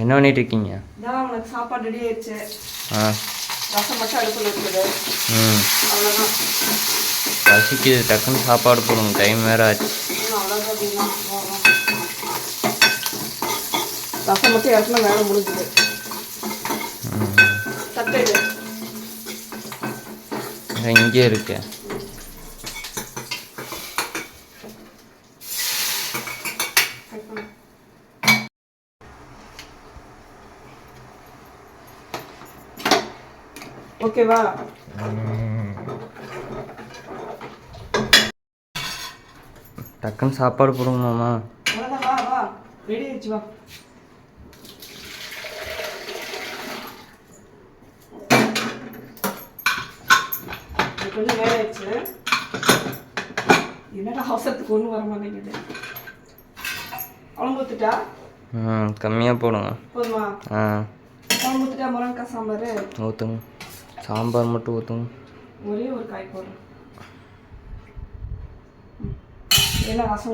என்ன பண்ணிட்டு இருக்கீங்க? இதான் உனக்கு சாப்பாடு ரெடி ஆயிடுச்சு. ரசம் மட்டும் அடுப்பில் இருக்குது. அவ்வளோதான். பசிக்குது, டக்குன்னு சாப்பாடு போடுங்க, டைம் வேறு ஆச்சு. அவ்வளோதான். அப்படின்னா ரசம் மட்டும் இறக்குனா வேலை முடிஞ்சுது. தட்டை இங்கே இருக்கு. ஓகேவா? டக்குன்னு சாப்பாடு போடுங்க மாமா. அவ்வளோதான். வா வா, ரெடி ஆயிடுச்சு. வா. கொஞ்சம் நேரம் ஆயிடுச்சு. என்னடா அவசரத்துக்கு ஒன்றும் வர மாட்டேங்குது. குழம்பு ஊற்றுட்டா? கம்மியாக போடுங்க. போதுமா? குழம்பு ஊற்றுட்டா. முருங்கைக்காய் சாம்பார் ஊற்றுங்க. சாம்பார் மட்டும் ஊற்றுங்க. ஒரே ஒரு காய் போடுறேன். எல்லாம் ரசம்